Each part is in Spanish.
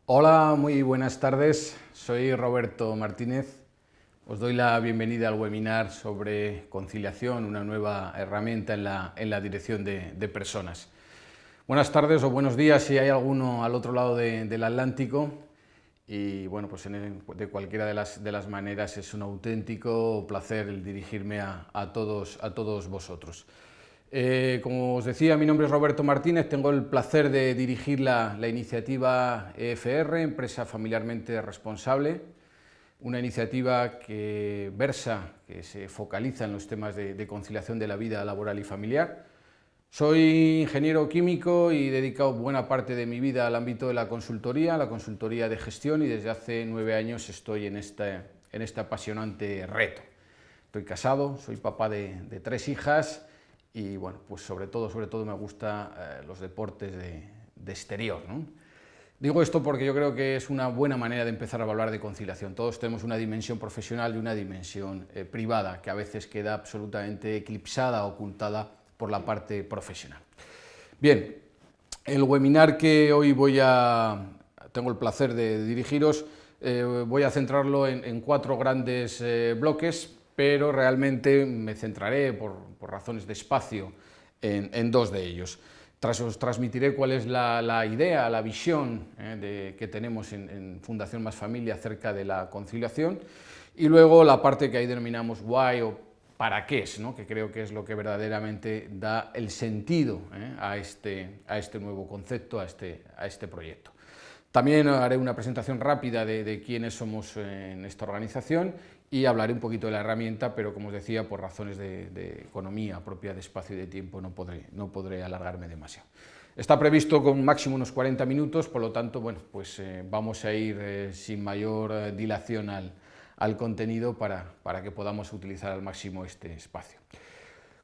Hola, muy buenas tardes. Soy Roberto Martínez. Os doy la bienvenida al webinar sobre conciliación, una nueva herramienta en la dirección de personas. Buenas tardes o buenos días si hay alguno al otro lado del Atlántico. Y bueno, pues de cualquiera de las maneras es un auténtico placer el dirigirme a todos vosotros. Como os decía, mi nombre es Roberto Martínez, tengo el placer de dirigir la iniciativa EFR, Empresa Familiarmente Responsable, una iniciativa que se focaliza en los temas de conciliación de la vida laboral y familiar. Soy ingeniero químico y he dedicado buena parte de mi vida al ámbito de la consultoría de gestión, y desde hace 9 años estoy en este apasionante reto. Estoy casado, soy papá de 3 hijas y bueno, pues sobre todo me gustan los deportes de exterior, ¿no? Digo esto porque yo creo que es una buena manera de empezar a hablar de conciliación. Todos tenemos una dimensión profesional y una dimensión privada que a veces queda absolutamente eclipsada, ocultada por la parte profesional. Bien, el webinar que hoy tengo el placer de dirigiros, voy a centrarlo en 4 grandes bloques, pero realmente me centraré, por razones de espacio, en 2 de ellos. Os transmitiré cuál es la idea, la visión que tenemos en Fundación Más Familia acerca de la conciliación, y luego la parte que ahí denominamos why o para qué es, ¿no? Que creo que es lo que verdaderamente da el sentido a este nuevo concepto, a este proyecto. También haré una presentación rápida de quiénes somos en esta organización y hablaré un poquito de la herramienta, pero como os decía, por razones de economía propia, de espacio y de tiempo, no podré alargarme demasiado. Está previsto con máximo unos 40 minutos, por lo tanto, bueno, pues vamos a ir sin mayor dilación al contenido para que podamos utilizar al máximo este espacio.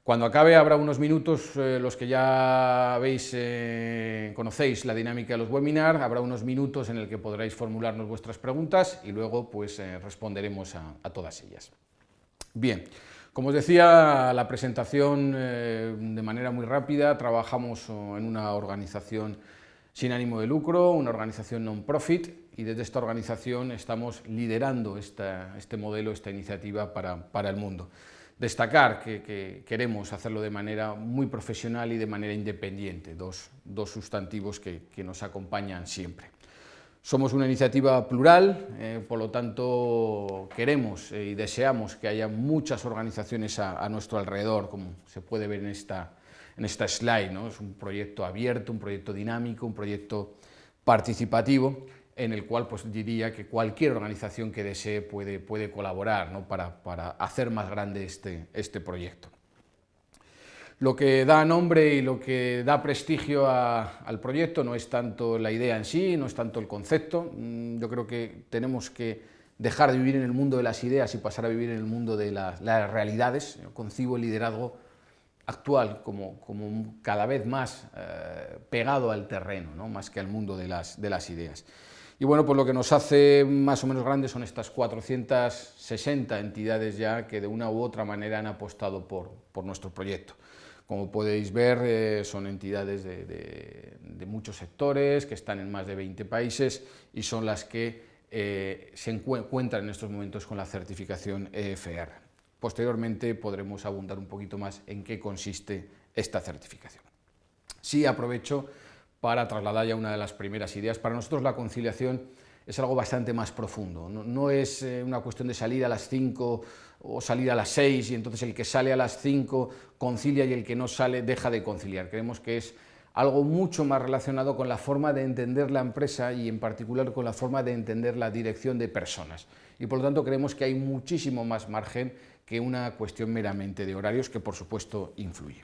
Cuando acabe habrá unos minutos, los que ya conocéis la dinámica de los webinars, habrá unos minutos en el que podréis formularnos vuestras preguntas y luego pues responderemos a todas ellas. Bien, como os decía, la presentación de manera muy rápida. Trabajamos en una organización sin ánimo de lucro, una organización non-profit, y desde esta organización estamos liderando este modelo, esta iniciativa para el mundo. Destacar que queremos hacerlo de manera muy profesional y de manera independiente, dos sustantivos que nos acompañan siempre. Somos una iniciativa plural, por lo tanto queremos y deseamos que haya muchas organizaciones a nuestro alrededor, como se puede ver en esta slide, ¿no? Es un proyecto abierto, un proyecto dinámico, un proyecto participativo, en el cual pues diría que cualquier organización que desee puede colaborar, ¿no? para hacer más grande este proyecto. Lo que da nombre y lo que da prestigio al proyecto no es tanto la idea en sí, no es tanto el concepto. Yo creo que tenemos que dejar de vivir en el mundo de las ideas y pasar a vivir en el mundo de las realidades. Yo concibo el liderazgo actual como cada vez más pegado al terreno, ¿no? Más que al mundo de las ideas. Y bueno, pues lo que nos hace más o menos grandes son estas 460 entidades ya que de una u otra manera han apostado por nuestro proyecto. Como podéis ver, son entidades de muchos sectores, que están en más de 20 países y son las que se encuentran en estos momentos con la certificación EFR. Posteriormente podremos abundar un poquito más en qué consiste esta certificación. Sí, aprovecho para trasladar ya una de las primeras ideas. Para nosotros la conciliación es algo bastante más profundo. No es una cuestión de salir a las 5 o salir a las 6 y entonces el que sale a las 5 concilia y el que no sale deja de conciliar. Creemos que es algo mucho más relacionado con la forma de entender la empresa y en particular con la forma de entender la dirección de personas. Y por lo tanto creemos que hay muchísimo más margen que una cuestión meramente de horarios, que por supuesto influye.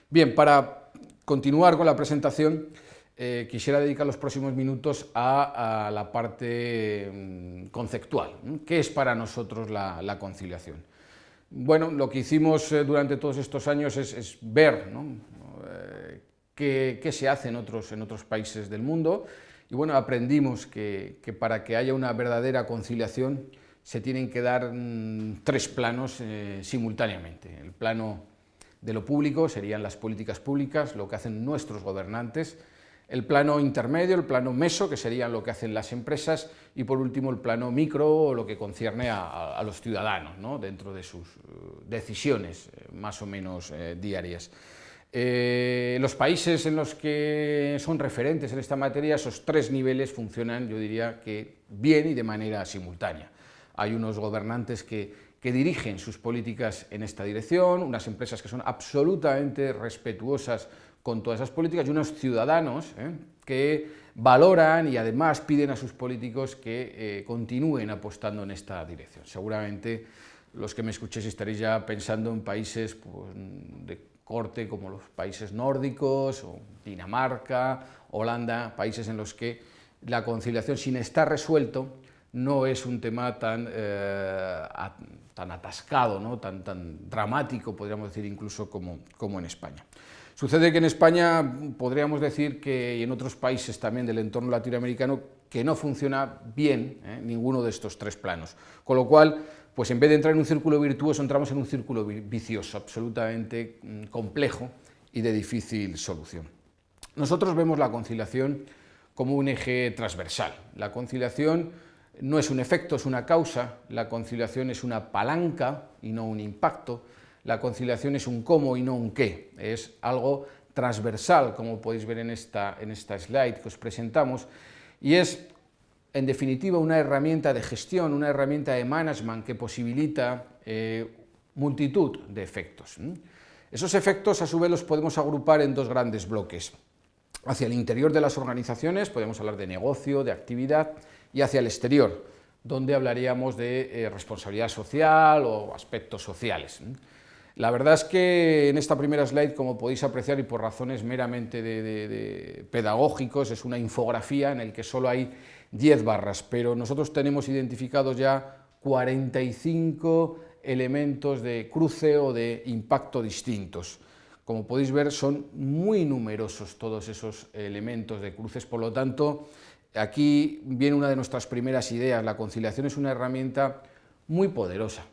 Bien, para continuar con la presentación, quisiera dedicar los próximos minutos a la parte conceptual. ¿Qué es para nosotros la conciliación? Bueno, lo que hicimos durante todos estos años es ver, ¿no? qué se hace en otros países del mundo, y bueno, aprendimos que para que haya una verdadera conciliación se tienen que dar 3 planos simultáneamente. El plano de lo público serían las políticas públicas, lo que hacen nuestros gobernantes. el plano intermedio, el plano meso, que sería lo que hacen las empresas, y por último el plano micro, lo que concierne a los ciudadanos, ¿no?, dentro de sus decisiones más o menos diarias. Los países en los que son referentes en esta materia, esos tres niveles funcionan, yo diría que bien y de manera simultánea. Hay unos gobernantes que dirigen sus políticas en esta dirección, unas empresas que son absolutamente respetuosas con todas esas políticas y unos ciudadanos que valoran y además piden a sus políticos que continúen apostando en esta dirección. Seguramente los que me escuchéis estaréis ya pensando en países pues, de corte como los países nórdicos, o Dinamarca, Holanda, países en los que la conciliación, sin estar resuelto, no es un tema tan atascado, ¿no?, tan dramático, podríamos decir, incluso como en España. Sucede que en España podríamos decir que, y en otros países también del entorno latinoamericano, que no funciona bien ninguno de estos tres planos, con lo cual, pues en vez de entrar en un círculo virtuoso, entramos en un círculo vicioso, absolutamente complejo y de difícil solución. Nosotros vemos la conciliación como un eje transversal. La conciliación no es un efecto, es una causa. La conciliación es una palanca y no un impacto. La conciliación es un cómo y no un qué. Es algo transversal, como podéis ver en esta slide que os presentamos, y es, en definitiva, una herramienta de gestión, una herramienta de management que posibilita multitud de efectos. Esos efectos, a su vez, los podemos agrupar en dos grandes bloques. Hacia el interior de las organizaciones podemos hablar de negocio, de actividad, y hacia el exterior, donde hablaríamos de responsabilidad social o aspectos sociales. La verdad es que en esta primera slide, como podéis apreciar, y por razones meramente pedagógicos, es una infografía en la que solo hay 10 barras, pero nosotros tenemos identificados ya 45 elementos de cruce o de impacto distintos. Como podéis ver, son muy numerosos todos esos elementos de cruces, por lo tanto, aquí viene una de nuestras primeras ideas. La conciliación es una herramienta muy poderosa,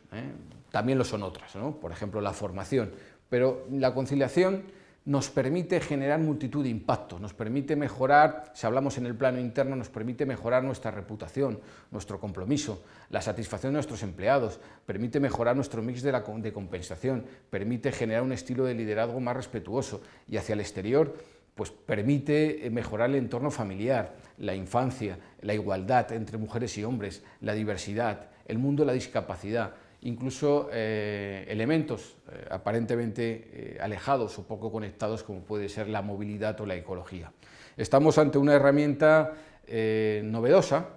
también lo son otras, ¿no?, por ejemplo la formación, pero la conciliación nos permite generar multitud de impactos, nos permite mejorar, si hablamos en el plano interno, nos permite mejorar nuestra reputación, nuestro compromiso, la satisfacción de nuestros empleados, permite mejorar nuestro mix de compensación, permite generar un estilo de liderazgo más respetuoso, y hacia el exterior pues permite mejorar el entorno familiar, la infancia, la igualdad entre mujeres y hombres, la diversidad, el mundo de la discapacidad, incluso elementos aparentemente alejados o poco conectados como puede ser la movilidad o la ecología. Estamos ante una herramienta novedosa,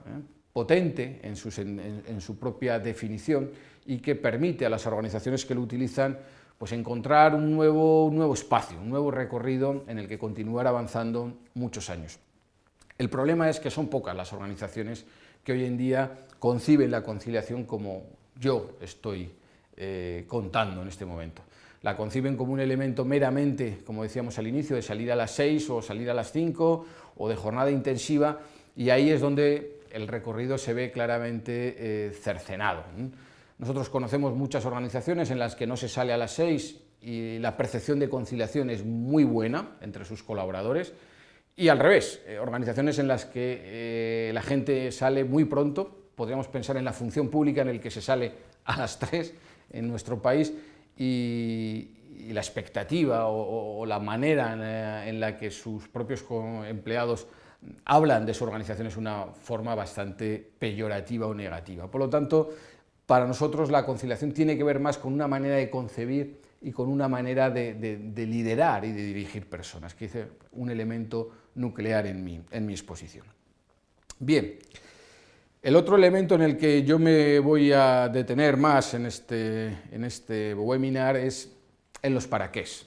potente en su propia definición, y que permite a las organizaciones que lo utilizan pues encontrar un nuevo espacio, un nuevo recorrido en el que continuar avanzando muchos años. El problema es que son pocas las organizaciones que hoy en día conciben la conciliación como yo estoy contando en este momento. La conciben como un elemento meramente, como decíamos al inicio, de salir a las 6 o salir a las 5 o de jornada intensiva, y ahí es donde el recorrido se ve claramente cercenado. Nosotros conocemos muchas organizaciones en las que no se sale a las 6 y la percepción de conciliación es muy buena entre sus colaboradores, y al revés, organizaciones en las que la gente sale muy pronto. Podríamos pensar en la función pública, en el que se sale a las 3 en nuestro país, y la expectativa o la manera en la que sus propios empleados hablan de su organización es una forma bastante peyorativa o negativa. Por lo tanto, para nosotros la conciliación tiene que ver más con una manera de concebir y con una manera de liderar y de dirigir personas, que es un elemento nuclear en mi exposición. Bien, el otro elemento en el que yo me voy a detener más en este webinar es en los para qués.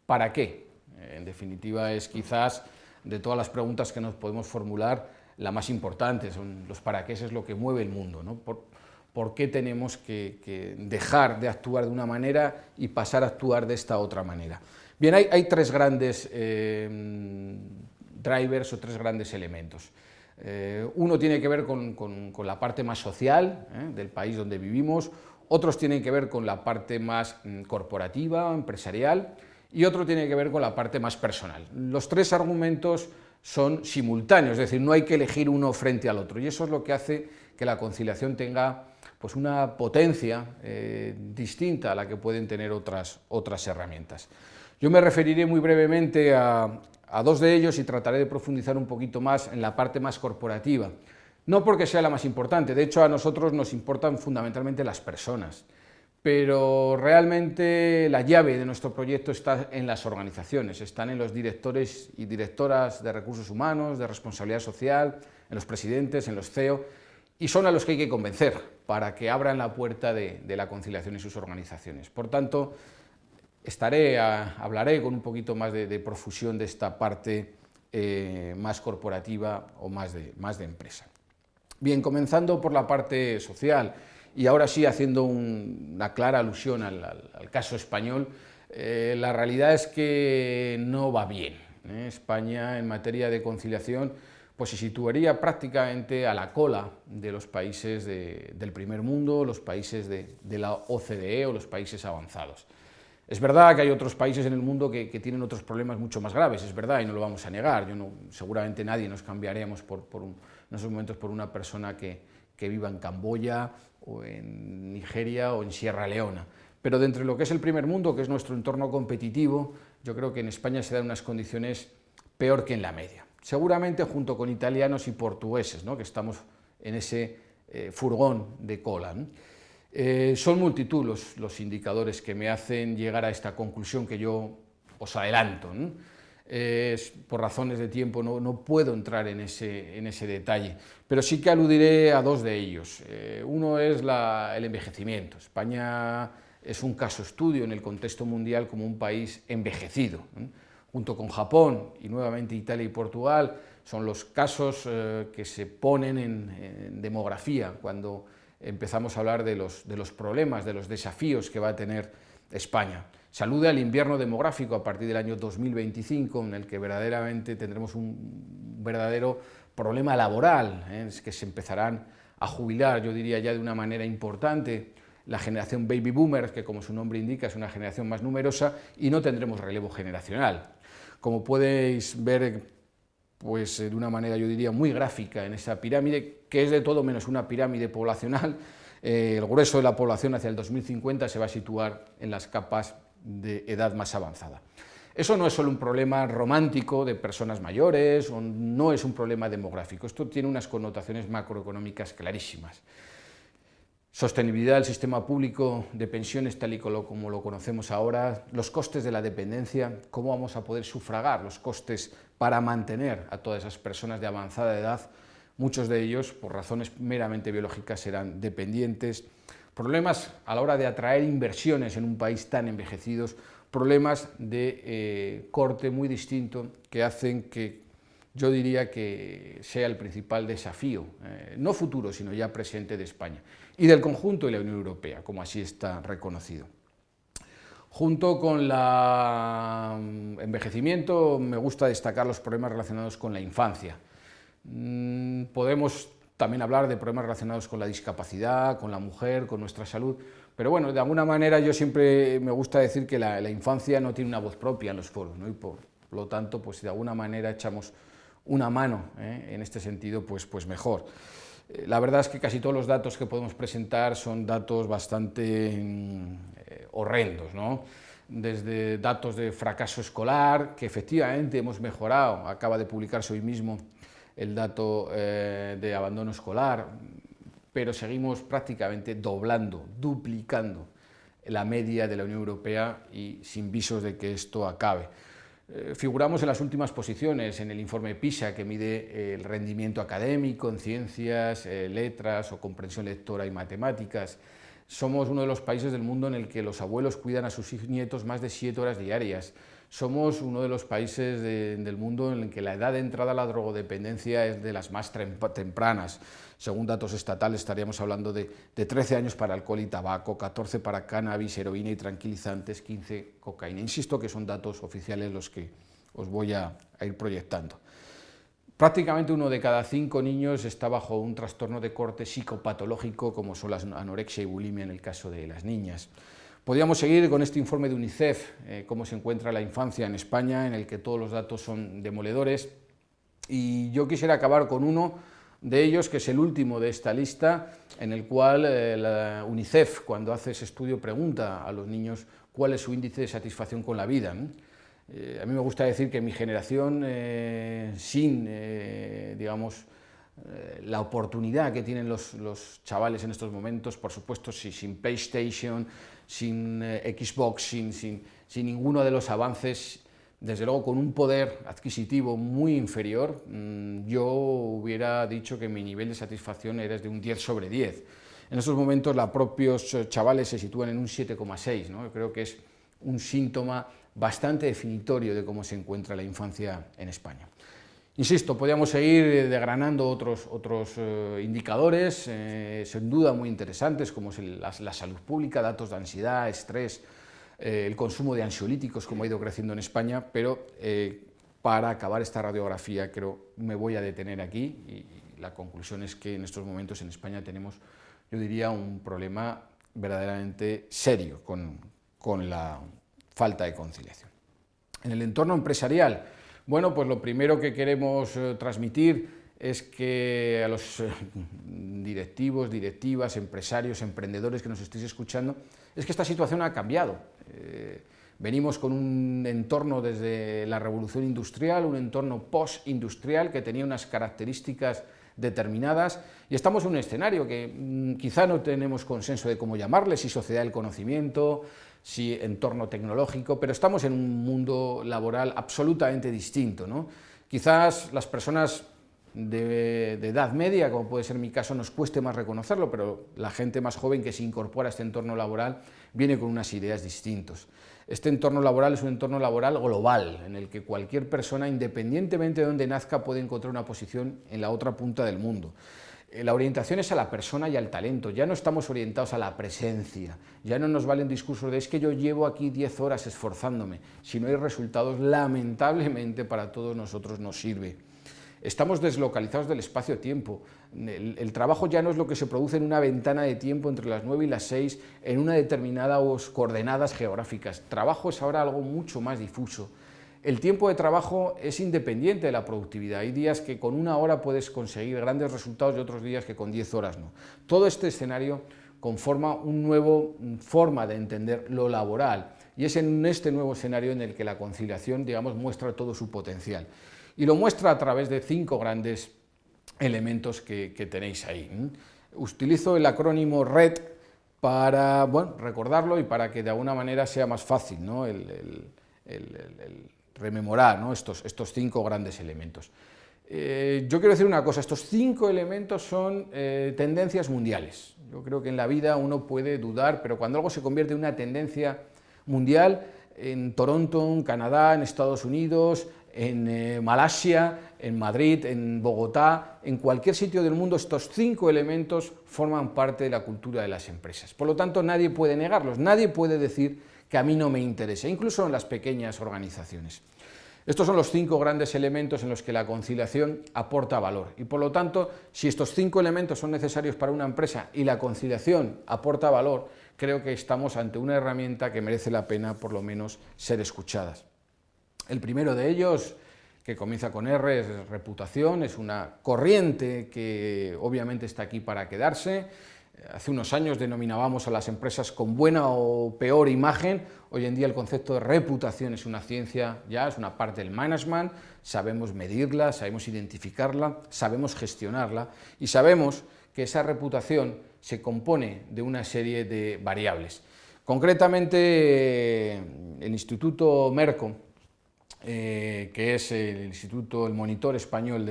¿Para qué? En definitiva, es quizás de todas las preguntas que nos podemos formular la más importante. Los para qués es lo que mueve el mundo, ¿no? ¿Por qué tenemos que dejar de actuar de una manera y pasar a actuar de esta otra manera? Bien, hay tres grandes drivers o tres grandes elementos. Uno tiene que ver con la parte más social del país donde vivimos, otros tienen que ver con la parte más corporativa, empresarial, y otro tiene que ver con la parte más personal. Los tres argumentos son simultáneos, es decir, no hay que elegir uno frente al otro, y eso es lo que hace que la conciliación tenga pues una potencia distinta a la que pueden tener otras herramientas. Yo me referiré muy brevemente a dos de ellos y trataré de profundizar un poquito más en la parte más corporativa, no porque sea la más importante, de hecho a nosotros nos importan fundamentalmente las personas, pero realmente la llave de nuestro proyecto está en las organizaciones, están en los directores y directoras de recursos humanos, de responsabilidad social, en los presidentes, en los CEO, y son a los que hay que convencer para que abran la puerta de la conciliación en sus organizaciones. Por tanto, hablaré con un poquito más de profusión de esta parte más corporativa o más de empresa. Bien, comenzando por la parte social, y ahora sí haciendo una clara alusión al caso español, la realidad es que no va bien. España, en materia de conciliación, pues se situaría prácticamente a la cola de los países del primer mundo, los países de la OCDE o los países avanzados. Es verdad que hay otros países en el mundo que tienen otros problemas mucho más graves, es verdad, y no lo vamos a negar. Seguramente nadie nos cambiaríamos en esos momentos por una persona que viva en Camboya o en Nigeria o en Sierra Leona. Pero dentro de lo que es el primer mundo, que es nuestro entorno competitivo, yo creo que en España se dan unas condiciones peor que en la media. Seguramente junto con italianos y portugueses, ¿no?, que estamos en ese furgón de cola, ¿no? Son multitud los indicadores que me hacen llegar a esta conclusión que yo os adelanto, ¿no? Por razones de tiempo no puedo entrar en ese detalle, pero sí que aludiré a dos de ellos. Uno es el envejecimiento. España es un caso estudio en el contexto mundial como un país envejecido, ¿no? Junto con Japón y nuevamente Italia y Portugal, son los casos que se ponen en demografía cuando empezamos a hablar de los problemas, de los desafíos que va a tener España. Se alude al invierno demográfico a partir del año 2025, en el que verdaderamente tendremos un verdadero problema laboral, es que se empezarán a jubilar, yo diría ya de una manera importante, la generación baby boomers, que como su nombre indica es una generación más numerosa, y no tendremos relevo generacional. Como podéis ver, pues de una manera yo diría muy gráfica en esa pirámide, que es de todo menos una pirámide poblacional, el grueso de la población hacia el 2050 se va a situar en las capas de edad más avanzada. Eso no es solo un problema romántico de personas mayores, o no es un problema demográfico, esto tiene unas connotaciones macroeconómicas clarísimas. Sostenibilidad del sistema público de pensiones tal y como lo conocemos ahora, los costes de la dependencia, cómo vamos a poder sufragar los costes para mantener a todas esas personas de avanzada edad, muchos de ellos, por razones meramente biológicas, serán dependientes, problemas a la hora de atraer inversiones en un país tan envejecido, problemas de corte muy distinto que hacen que yo diría que sea el principal desafío, no futuro, sino ya presente de España y del conjunto de la Unión Europea, como así está reconocido. Junto con el envejecimiento, me gusta destacar los problemas relacionados con la infancia. Podemos también hablar de problemas relacionados con la discapacidad, con la mujer, con nuestra salud, pero bueno, de alguna manera yo siempre me gusta decir que la infancia no tiene una voz propia en los foros, ¿no? Y por lo tanto, pues de alguna manera echamos una mano, en este sentido, pues mejor. La verdad es que casi todos los datos que podemos presentar son datos bastante horrendos, ¿no? Desde datos de fracaso escolar, que efectivamente hemos mejorado, acaba de publicarse hoy mismo el dato de abandono escolar, pero seguimos prácticamente duplicando la media de la Unión Europea y sin visos de que esto acabe. Figuramos en las últimas posiciones en el informe PISA, que mide el rendimiento académico en ciencias, letras o comprensión lectora y matemáticas. Somos uno de los países del mundo en el que los abuelos cuidan a sus nietos más de 7 horas diarias. Somos uno de los países del mundo en el que la edad de entrada a la drogodependencia es de las más tempranas. Según datos estatales estaríamos hablando de 13 años para alcohol y tabaco, 14 para cannabis, heroína y tranquilizantes, 15 cocaína. Insisto que son datos oficiales los que os voy a ir proyectando. Prácticamente 1 de cada 5 niños está bajo un trastorno de corte psicopatológico, como son la anorexia y bulimia en el caso de las niñas. Podríamos seguir con este informe de UNICEF, cómo se encuentra la infancia en España, en el que todos los datos son demoledores. Y yo quisiera acabar con uno de ellos, que es el último de esta lista, en el cual la UNICEF, cuando hace ese estudio, pregunta a los niños cuál es su índice de satisfacción con la vida, ¿no? A mí me gusta decir que mi generación, sin, digamos, la oportunidad que tienen los chavales en estos momentos, por supuesto, sin PlayStation, sin Xbox, sin ninguno de los avances, desde luego con un poder adquisitivo muy inferior, yo hubiera dicho que mi nivel de satisfacción era de un 10 sobre 10. En estos momentos los propios chavales se sitúan en un 7,6, ¿no? Yo creo que es un síntoma bastante definitorio de cómo se encuentra la infancia en España. Insisto, podríamos seguir desgranando otros indicadores, sin duda muy interesantes, como es la salud pública, datos de ansiedad, estrés, el consumo de ansiolíticos, como ha ido creciendo en España, pero para acabar esta radiografía creo me voy a detener aquí y la conclusión es que en estos momentos en España tenemos, yo diría, un problema verdaderamente serio con la falta de conciliación. En el entorno empresarial, bueno, pues lo primero que queremos transmitir es que a los directivos, directivas, empresarios, emprendedores que nos estéis escuchando, es que esta situación ha cambiado. Venimos con un entorno desde la revolución industrial, un entorno post-industrial que tenía unas características determinadas y estamos en un escenario que quizá no tenemos consenso de cómo llamarle, si sociedad del conocimiento, si entorno tecnológico, pero estamos en un mundo laboral absolutamente distinto, ¿no? Quizás las personas de edad media, como puede ser mi caso, nos cueste más reconocerlo, pero la gente más joven que se incorpora a este entorno laboral viene con unas ideas distintas. Este entorno laboral es un entorno laboral global, en el que cualquier persona, independientemente de dónde nazca, puede encontrar una posición en la otra punta del mundo. La orientación es a la persona y al talento, ya no estamos orientados a la presencia, ya no nos valen discursos de es que yo llevo aquí 10 horas esforzándome, si no hay resultados, lamentablemente para todos nosotros nos sirve. Estamos deslocalizados del espacio-tiempo. El trabajo ya no es lo que se produce en una ventana de tiempo entre las 9 y las 6 en una determinada coordenadas geográficas. Trabajo es ahora algo mucho más difuso. El tiempo de trabajo es independiente de la productividad. Hay días que con 1 hora puedes conseguir grandes resultados y otros días que con 10 horas no. Todo este escenario conforma una nueva forma de entender lo laboral y es en este nuevo escenario en el que la conciliación, digamos, muestra todo su potencial. Y lo muestra a través de 5 grandes elementos que tenéis ahí. Utilizo el acrónimo RED para recordarlo y para que de alguna manera sea más fácil, ¿no? el rememorar, ¿no? estos 5 grandes elementos. Yo quiero decir una cosa, estos 5 elementos son tendencias mundiales. Yo creo que en la vida uno puede dudar, pero cuando algo se convierte en una tendencia mundial, en Toronto, en Canadá, en Estados Unidos, en Malasia, en Madrid, en Bogotá, en cualquier sitio del mundo, estos 5 elementos forman parte de la cultura de las empresas. Por lo tanto, nadie puede negarlos, nadie puede decir que a mí no me interesa, incluso en las pequeñas organizaciones. Estos son los 5 grandes elementos en los que la conciliación aporta valor y, por lo tanto, si estos 5 elementos son necesarios para una empresa y la conciliación aporta valor, creo que estamos ante una herramienta que merece la pena, por lo menos, ser escuchada. El primero de ellos, que comienza con R, es reputación, es una corriente que obviamente está aquí para quedarse. Hace unos años denominábamos a las empresas con buena o peor imagen. Hoy en día el concepto de reputación es una ciencia ya, es una parte del management, sabemos medirla, sabemos identificarla, sabemos gestionarla y sabemos que esa reputación se compone de una serie de variables. Concretamente, el Instituto Merco, que es el monitor español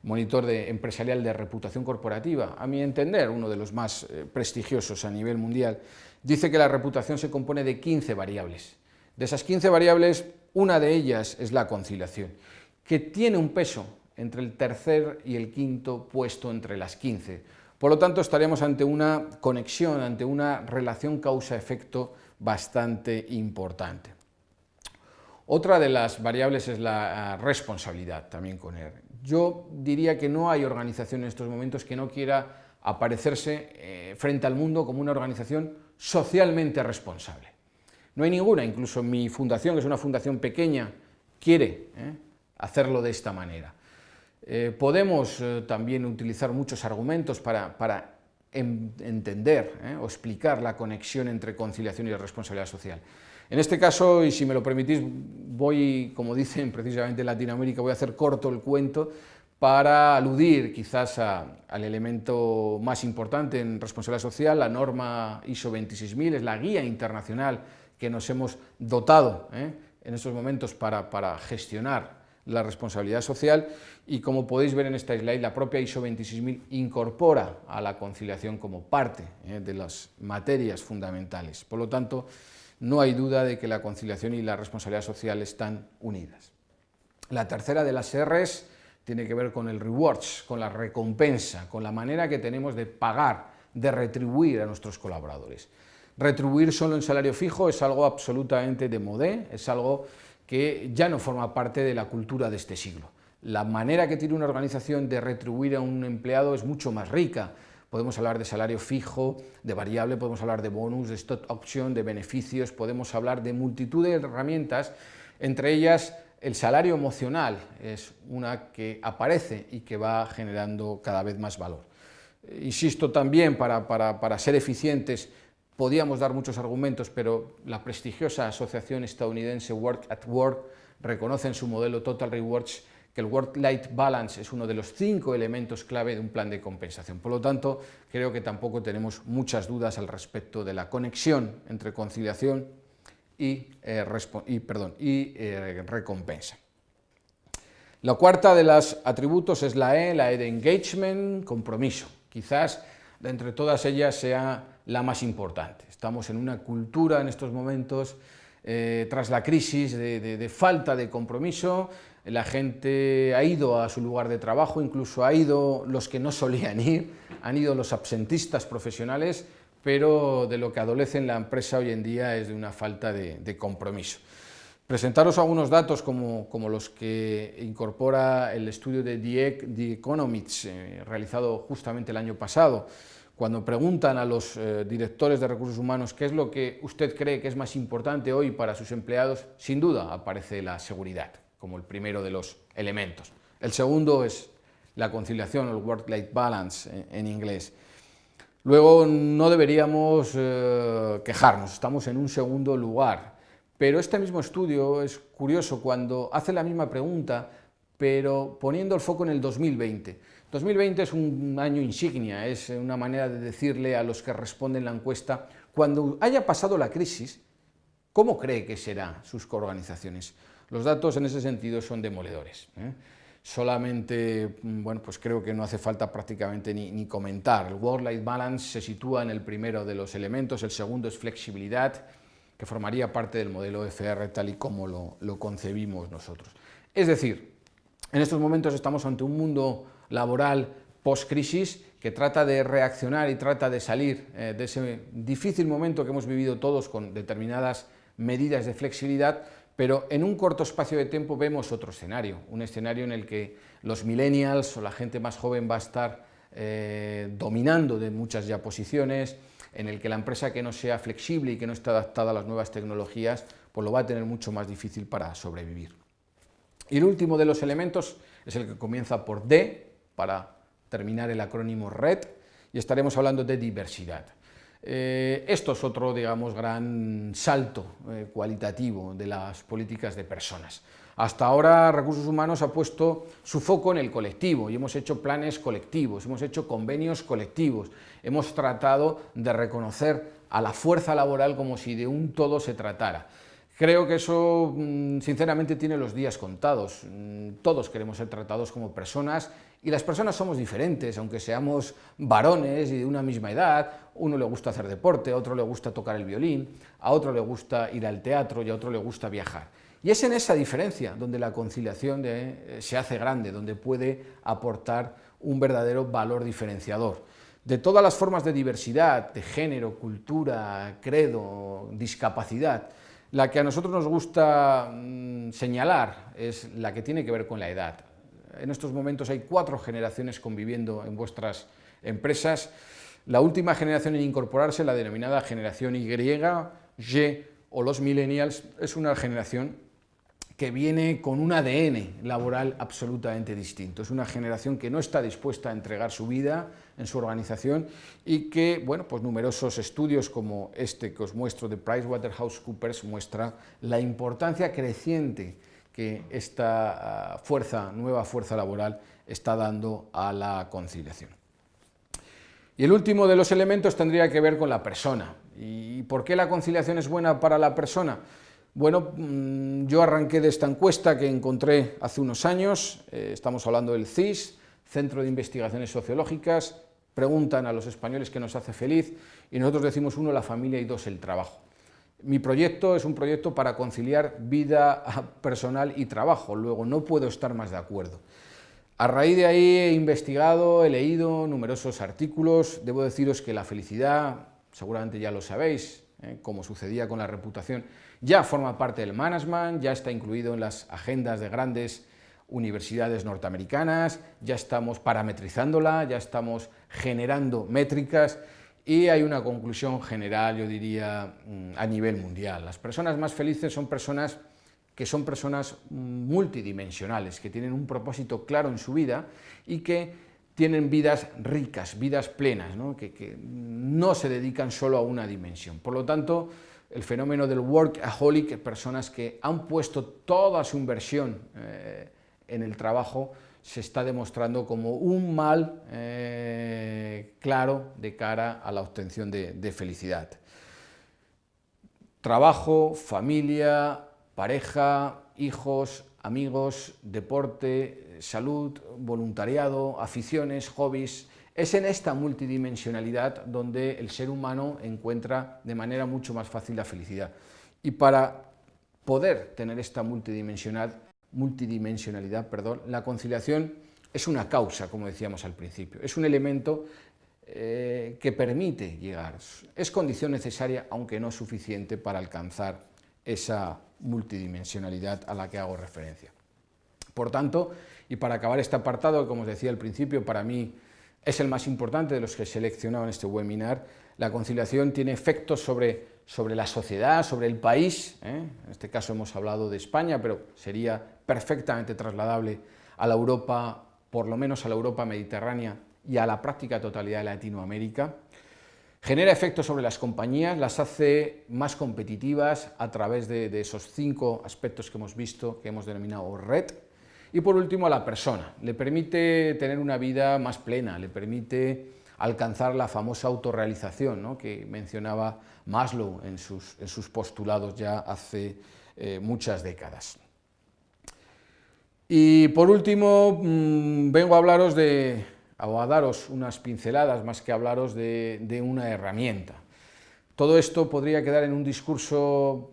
empresarial de reputación corporativa, a mi entender uno de los más prestigiosos a nivel mundial, dice que la reputación se compone de 15 variables. De esas 15 variables, una de ellas es la conciliación, que tiene un peso entre el tercer y el quinto puesto entre las 15. Por lo tanto, estaremos ante una conexión, ante una relación causa-efecto bastante importante. Otra de las variables es la responsabilidad, también con R. Yo diría que no hay organización en estos momentos que no quiera aparecerse frente al mundo como una organización socialmente responsable. No hay ninguna, incluso mi fundación, que es una fundación pequeña, quiere hacerlo de esta manera. Podemos también utilizar muchos argumentos para entender o explicar la conexión entre conciliación y responsabilidad social. En este caso, y si me lo permitís, voy, como dicen precisamente en Latinoamérica, voy a hacer corto el cuento para aludir quizás al elemento más importante en responsabilidad social, la norma ISO 26000, es la guía internacional que nos hemos dotado en estos momentos para gestionar la responsabilidad social, y como podéis ver en esta slide, la propia ISO 26000 incorpora a la conciliación como parte de las materias fundamentales. Por lo tanto, no hay duda de que la conciliación y la responsabilidad social están unidas. La tercera de las R's tiene que ver con el rewards, con la recompensa, con la manera que tenemos de pagar, de retribuir a nuestros colaboradores. Retribuir solo en salario fijo es algo absolutamente de modé, es algo que ya no forma parte de la cultura de este siglo. La manera que tiene una organización de retribuir a un empleado es mucho más rica. Podemos hablar de salario fijo, de variable, podemos hablar de bonus, de stock option, de beneficios, podemos hablar de multitud de herramientas, entre ellas el salario emocional es una que aparece y que va generando cada vez más valor. Insisto también, para ser eficientes, podíamos dar muchos argumentos, pero la prestigiosa asociación estadounidense Work at Work reconoce en su modelo Total Rewards que el Work-Life Balance es uno de los 5 elementos clave de un plan de compensación. Por lo tanto, creo que tampoco tenemos muchas dudas al respecto de la conexión entre conciliación y recompensa. La cuarta de los atributos es la E de engagement, compromiso. Quizás de entre todas ellas sea la más importante. Estamos en una cultura en estos momentos, tras la crisis, de falta de compromiso. La gente ha ido a su lugar de trabajo, incluso ha ido los que no solían ir, han ido los absentistas profesionales, pero de lo que adolece en la empresa hoy en día es de una falta de compromiso. Presentaros algunos datos como los que incorpora el estudio de The Economics, realizado justamente el año pasado. Cuando preguntan a los directores de recursos humanos qué es lo que usted cree que es más importante hoy para sus empleados, sin duda aparece la seguridad como el primero de los elementos. El segundo es la conciliación, el work-life balance en inglés. Luego no deberíamos quejarnos, estamos en un segundo lugar, pero este mismo estudio es curioso cuando hace la misma pregunta, pero poniendo el foco en el 2020. 2020 es un año insignia, es una manera de decirle a los que responden la encuesta, cuando haya pasado la crisis, ¿cómo cree que serán sus organizaciones? Los datos en ese sentido son demoledores. Solamente, bueno, pues creo que no hace falta prácticamente ni comentar. El Work-Life Balance se sitúa en el primero de los elementos, el segundo es flexibilidad, que formaría parte del modelo FR tal y como lo concebimos nosotros. Es decir, en estos momentos estamos ante un mundo laboral post-crisis que trata de reaccionar y trata de salir de ese difícil momento que hemos vivido todos con determinadas medidas de flexibilidad, pero en un corto espacio de tiempo vemos otro escenario, un escenario en el que los millennials o la gente más joven va a estar dominando de muchas ya posiciones, en el que la empresa que no sea flexible y que no esté adaptada a las nuevas tecnologías, pues lo va a tener mucho más difícil para sobrevivir. Y el último de los elementos es el que comienza por D, para terminar el acrónimo RED, y estaremos hablando de diversidad. Esto es otro, digamos, gran salto cualitativo de las políticas de personas. Hasta ahora Recursos Humanos ha puesto su foco en el colectivo y hemos hecho planes colectivos, hemos hecho convenios colectivos, hemos tratado de reconocer a la fuerza laboral como si de un todo se tratara. Creo que eso, sinceramente, tiene los días contados. Todos queremos ser tratados como personas y las personas somos diferentes, aunque seamos varones y de una misma edad. Uno le gusta hacer deporte, a otro le gusta tocar el violín, a otro le gusta ir al teatro y a otro le gusta viajar. Y es en esa diferencia donde la conciliación se hace grande, donde puede aportar un verdadero valor diferenciador. De todas las formas de diversidad, de género, cultura, credo, discapacidad, la que a nosotros nos gusta señalar es la que tiene que ver con la edad. En estos momentos hay 4 generaciones conviviendo en vuestras empresas. La última generación en incorporarse, la denominada generación Y o los millennials, es una generación que viene con un ADN laboral absolutamente distinto. Es una generación que no está dispuesta a entregar su vida en su organización y que, bueno, pues numerosos estudios como este que os muestro de PricewaterhouseCoopers muestra la importancia creciente que esta nueva fuerza laboral está dando a la conciliación. Y el último de los elementos tendría que ver con la persona. ¿Y por qué la conciliación es buena para la persona? Bueno, yo arranqué de esta encuesta que encontré hace unos años, estamos hablando del CIS, Centro de Investigaciones Sociológicas, preguntan a los españoles qué nos hace feliz y nosotros decimos 1, la familia y 2, el trabajo. Mi proyecto es un proyecto para conciliar vida personal y trabajo, luego no puedo estar más de acuerdo. A raíz de ahí he investigado, he leído numerosos artículos, debo deciros que la felicidad, seguramente ya lo sabéis, como sucedía con la reputación, ya forma parte del management, ya está incluido en las agendas de grandes universidades norteamericanas, ya estamos parametrizándola, ya estamos generando métricas y hay una conclusión general, yo diría, a nivel mundial. Las personas más felices son personas multidimensionales, que tienen un propósito claro en su vida y que tienen vidas ricas, vidas plenas, ¿no? Que no se dedican solo a una dimensión. Por lo tanto, el fenómeno del workaholic, personas que han puesto toda su inversión en el trabajo, se está demostrando como un mal claro de cara a la obtención de felicidad. Trabajo, familia, pareja, hijos, amigos, deporte, salud, voluntariado, aficiones, hobbies. Es en esta multidimensionalidad donde el ser humano encuentra de manera mucho más fácil la felicidad. Y para poder tener esta multidimensionalidad, la conciliación es una causa, como decíamos al principio, es un elemento que permite llegar, es condición necesaria, aunque no suficiente, para alcanzar esa multidimensionalidad a la que hago referencia. Por tanto, y para acabar este apartado, que como os decía al principio, para mí es el más importante de los que he seleccionado en este webinar, la conciliación tiene efectos sobre la sociedad, sobre el país, en este caso hemos hablado de España, pero sería perfectamente trasladable a la Europa, por lo menos a la Europa mediterránea y a la práctica totalidad de Latinoamérica. Genera efectos sobre las compañías, las hace más competitivas a través de esos 5 aspectos que hemos visto, que hemos denominado red. Y por último, a la persona. Le permite tener una vida más plena, le permite alcanzar la famosa autorrealización, ¿no?, que mencionaba Maslow en sus postulados ya hace muchas décadas. Y por último, vengo a hablaros o a daros unas pinceladas más que hablaros de una herramienta. Todo esto podría quedar en un discurso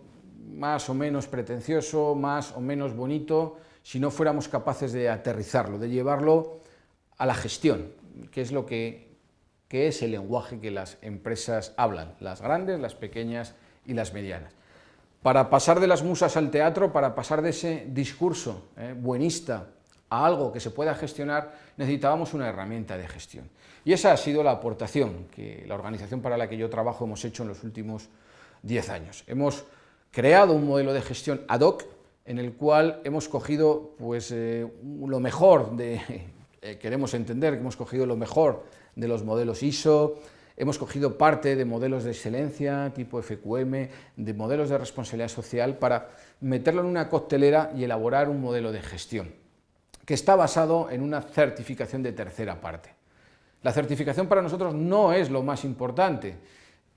más o menos pretencioso, más o menos bonito, si no fuéramos capaces de aterrizarlo, de llevarlo a la gestión, que es lo que es el lenguaje que las empresas hablan, las grandes, las pequeñas y las medianas. Para pasar de las musas al teatro, para pasar de ese discurso buenista a algo que se pueda gestionar, necesitábamos una herramienta de gestión. Y esa ha sido la aportación que la organización para la que yo trabajo hemos hecho en los últimos 10 años. Hemos creado un modelo de gestión ad hoc en el cual hemos cogido lo mejor queremos entender que hemos cogido lo mejor de los modelos ISO, hemos cogido parte de modelos de excelencia tipo FQM, de modelos de responsabilidad social para meterlo en una coctelera y elaborar un modelo de gestión que está basado en una certificación de tercera parte. La certificación para nosotros no es lo más importante,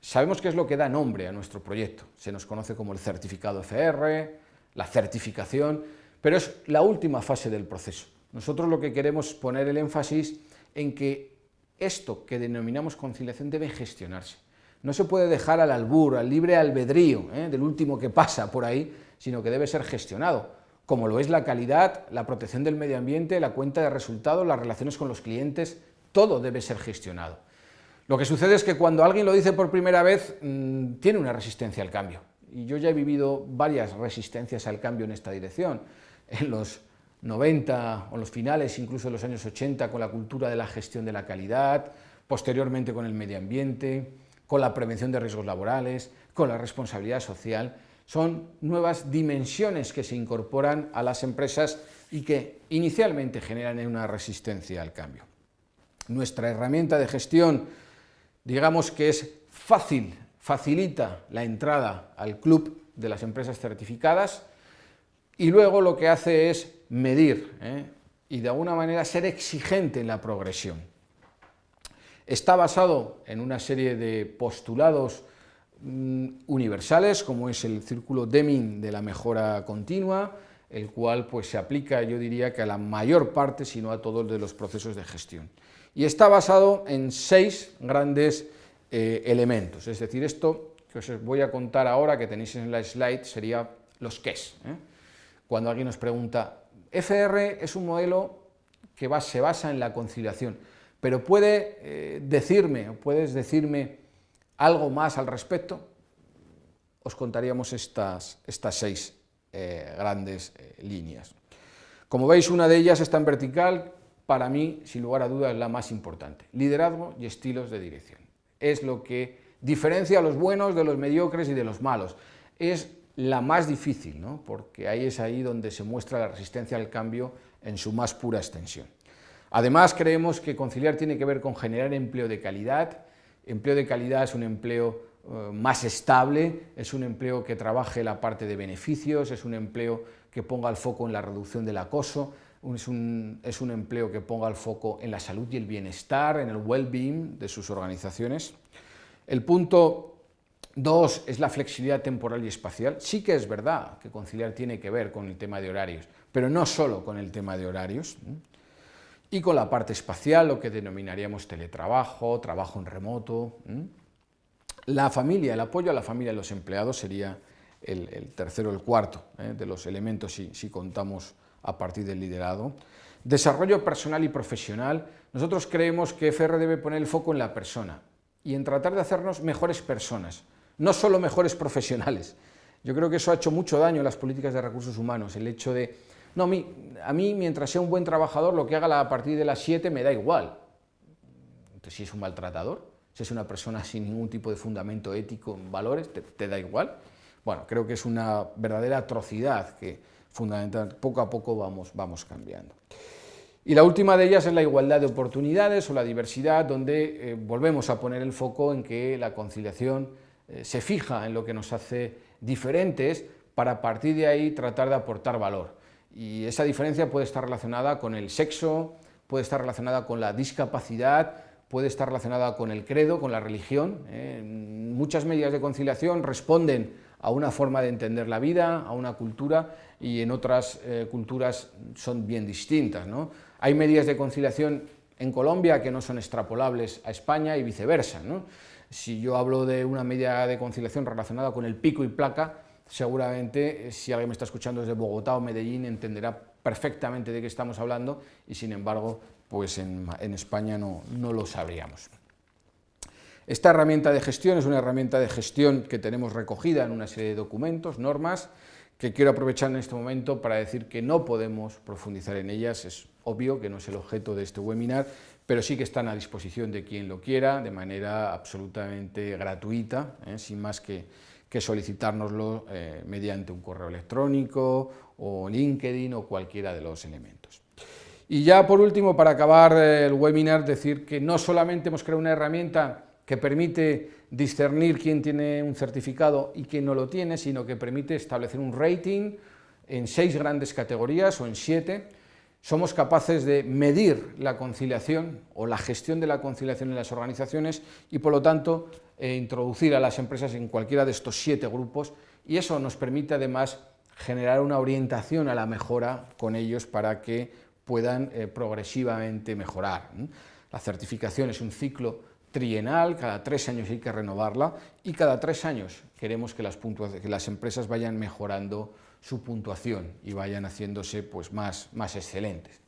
sabemos que es lo que da nombre a nuestro proyecto, se nos conoce como el certificado FR, la certificación, pero es la última fase del proceso. Nosotros lo que queremos es poner el énfasis en que esto que denominamos conciliación debe gestionarse. No se puede dejar al albur, al libre albedrío del último que pasa por ahí, sino que debe ser gestionado, como lo es la calidad, la protección del medio ambiente, la cuenta de resultados, las relaciones con los clientes, todo debe ser gestionado. Lo que sucede es que cuando alguien lo dice por primera vez, tiene una resistencia al cambio. Y yo ya he vivido varias resistencias al cambio en esta dirección. En los 90 o los finales, incluso en los años 80, con la cultura de la gestión de la calidad, posteriormente con el medio ambiente, con la prevención de riesgos laborales, con la responsabilidad social. Son nuevas dimensiones que se incorporan a las empresas y que inicialmente generan una resistencia al cambio. Nuestra herramienta de gestión, digamos que es fácil, facilita la entrada al club de las empresas certificadas y luego lo que hace es medir y de alguna manera ser exigente en la progresión. Está basado en una serie de postulados universales, como es el círculo Deming de la mejora continua, el cual pues, se aplica, yo diría, que a la mayor parte, si no a todos de los procesos de gestión. Y está basado en 6 grandes elementos, es decir, esto que os voy a contar ahora, que tenéis en la slide, sería los qués. Cuando alguien nos pregunta, FR es un modelo que se basa en la conciliación, pero puedes decirme algo más al respecto, os contaríamos estas 6 grandes líneas. Como veis, una de ellas está en vertical, para mí, sin lugar a dudas, es la más importante. Liderazgo y estilos de dirección. Es lo que diferencia a los buenos de los mediocres y de los malos. Es la más difícil, ¿no? Porque es ahí donde se muestra la resistencia al cambio en su más pura extensión. Además, creemos que conciliar tiene que ver con generar empleo de calidad. Empleo de calidad es un empleo más estable, es un empleo que trabaje la parte de beneficios, es un empleo que ponga el foco en la reducción del acoso, es un empleo que ponga el foco en la salud y el bienestar, en el well-being de sus organizaciones. El punto 2 es la flexibilidad temporal y espacial. Sí que es verdad que conciliar tiene que ver con el tema de horarios, pero no solo con el tema de horarios. Y con la parte espacial, lo que denominaríamos teletrabajo, trabajo en remoto. La familia, el apoyo a la familia de los empleados sería el tercero, el cuarto de los elementos si contamos a partir del liderazgo. Desarrollo personal y profesional. Nosotros creemos que FR debe poner el foco en la persona y en tratar de hacernos mejores personas, no solo mejores profesionales. Yo creo que eso ha hecho mucho daño a las políticas de recursos humanos, el hecho de no, a mí, mientras sea un buen trabajador, lo que haga a partir de las 7 me da igual. Entonces, si es un maltratador, si es una persona sin ningún tipo de fundamento ético, valores, ¿te da igual? Bueno, creo que es una verdadera atrocidad que fundamentalmente poco a poco vamos cambiando. Y la última de ellas es la igualdad de oportunidades o la diversidad, donde volvemos a poner el foco en que la conciliación se fija en lo que nos hace diferentes para a partir de ahí tratar de aportar valor. Y esa diferencia puede estar relacionada con el sexo, puede estar relacionada con la discapacidad, puede estar relacionada con el credo, con la religión. Muchas medidas de conciliación responden a una forma de entender la vida, a una cultura, y en otras culturas son bien distintas, ¿no? Hay medidas de conciliación en Colombia que no son extrapolables a España y viceversa, ¿no? Si yo hablo de una medida de conciliación relacionada con el pico y placa, seguramente si alguien me está escuchando desde Bogotá o Medellín entenderá perfectamente de qué estamos hablando y sin embargo pues en España no lo sabríamos. Esta herramienta de gestión es una herramienta de gestión que tenemos recogida en una serie de documentos, normas, que quiero aprovechar en este momento para decir que no podemos profundizar en ellas. Es obvio que no es el objeto de este webinar, pero sí que están a disposición de quien lo quiera de manera absolutamente gratuita, sin más que solicitárnoslo mediante un correo electrónico o LinkedIn o cualquiera de los elementos. Y ya por último, para acabar el webinar, decir que no solamente hemos creado una herramienta que permite discernir quién tiene un certificado y quién no lo tiene, sino que permite establecer un rating en 6 grandes categorías o en 7. Somos capaces de medir la conciliación o la gestión de la conciliación en las organizaciones y, por lo tanto, introducir a las empresas en cualquiera de estos 7 grupos, y eso nos permite además generar una orientación a la mejora con ellos para que puedan progresivamente mejorar. La certificación es un ciclo trienal, cada 3 años hay que renovarla y cada 3 años queremos que las empresas vayan mejorando su puntuación y vayan haciéndose pues, más excelentes.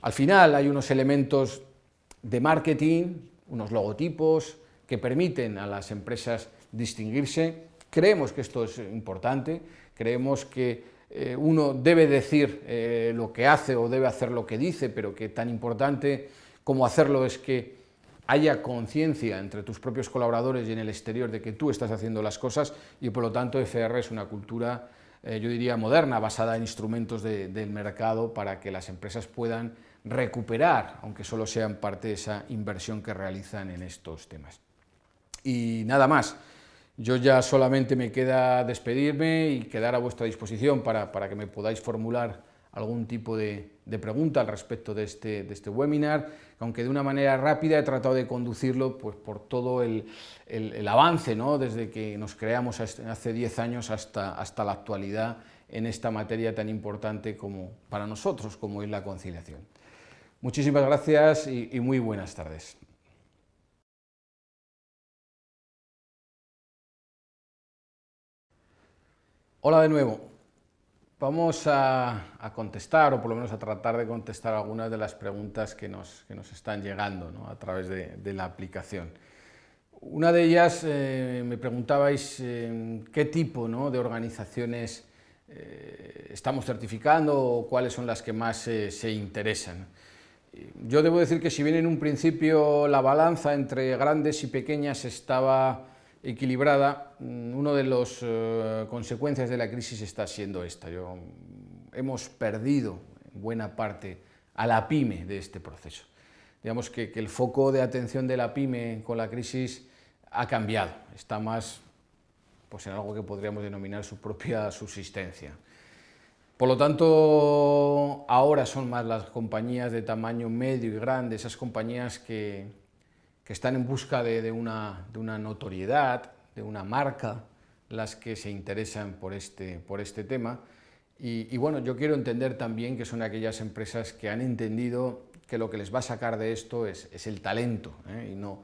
Al final hay unos elementos de marketing, unos logotipos que permiten a las empresas distinguirse. Creemos que esto es importante, creemos que uno debe decir lo que hace o debe hacer lo que dice, pero que tan importante como hacerlo es que haya conciencia entre tus propios colaboradores y en el exterior de que tú estás haciendo las cosas, y por lo tanto FR es una cultura, yo diría, moderna, basada en instrumentos del mercado para que las empresas puedan recuperar, aunque solo sean parte de esa inversión que realizan en estos temas. Y nada más, yo ya solamente me queda despedirme y quedar a vuestra disposición para que me podáis formular algún tipo de pregunta al respecto de este webinar, aunque de una manera rápida he tratado de conducirlo pues, por todo el avance, ¿no? Desde que nos creamos hace 10 años hasta la actualidad en esta materia tan importante como para nosotros, como es la conciliación. Muchísimas gracias y muy buenas tardes. Hola de nuevo. Vamos a contestar, o por lo menos a tratar de contestar algunas de las preguntas que nos están llegando, ¿no? A través de la aplicación. Una de ellas me preguntabais qué tipo, ¿no?, de organizaciones estamos certificando o cuáles son las que más se interesan. Yo debo decir que si bien en un principio la balanza entre grandes y pequeñas estaba equilibrada, una de las consecuencias de la crisis está siendo esta. Hemos perdido en buena parte a la pyme de este proceso. Digamos que el foco de atención de la pyme con la crisis ha cambiado, está más pues, en algo que podríamos denominar su propia subsistencia. Por lo tanto, ahora son más las compañías de tamaño medio y grande, esas compañías que están en busca de una notoriedad, de una marca, las que se interesan por este tema. Y bueno, yo quiero entender también que son aquellas empresas que han entendido que lo que les va a sacar de esto es el talento, y no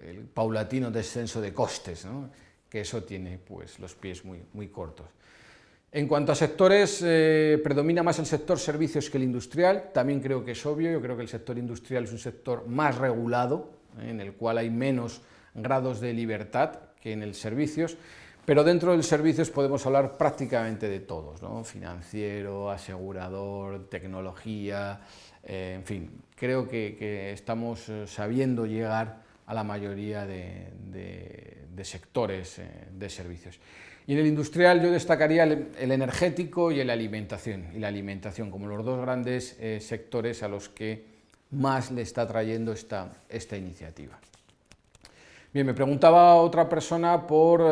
el paulatino descenso de costes, ¿no? Que eso tiene pues, los pies muy cortos. En cuanto a sectores, predomina más el sector servicios que el industrial, también creo que es obvio, yo creo que el sector industrial es un sector más regulado, en el cual hay menos grados de libertad que en el servicios, pero dentro del servicios podemos hablar prácticamente de todos, ¿no? Financiero, asegurador, tecnología, en fin, creo que estamos sabiendo llegar a la mayoría de sectores de servicios. Y en el industrial yo destacaría el energético y el alimentación, y la alimentación como los dos grandes sectores a los que más le está trayendo esta iniciativa. Bien, me preguntaba otra persona por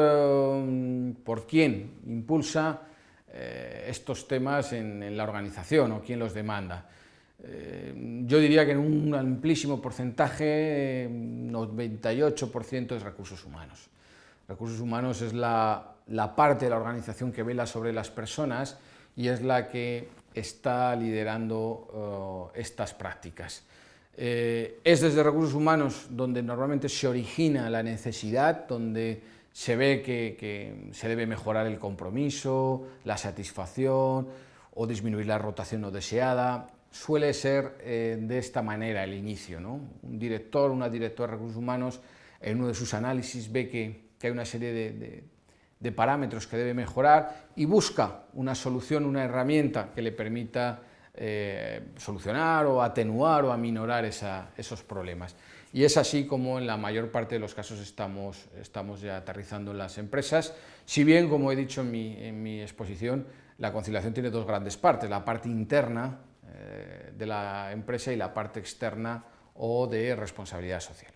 quién impulsa estos temas en la organización o quién los demanda. Yo diría que en un amplísimo porcentaje, 98% es recursos humanos. Recursos humanos es la parte de la organización que vela sobre las personas y es la que está liderando estas prácticas. Es desde recursos humanos donde normalmente se origina la necesidad, donde se ve que se debe mejorar el compromiso, la satisfacción o disminuir la rotación no deseada. Suele ser de esta manera el inicio, ¿no? Un director, una directora de recursos humanos en uno de sus análisis ve que hay una serie de parámetros que debe mejorar y busca una solución, una herramienta que le permita solucionar o atenuar o aminorar esos problemas. Y es así como en la mayor parte de los casos estamos ya aterrizando en las empresas, si bien, como he dicho en mi exposición, la conciliación tiene dos grandes partes, la parte interna de la empresa y la parte externa o de responsabilidad social.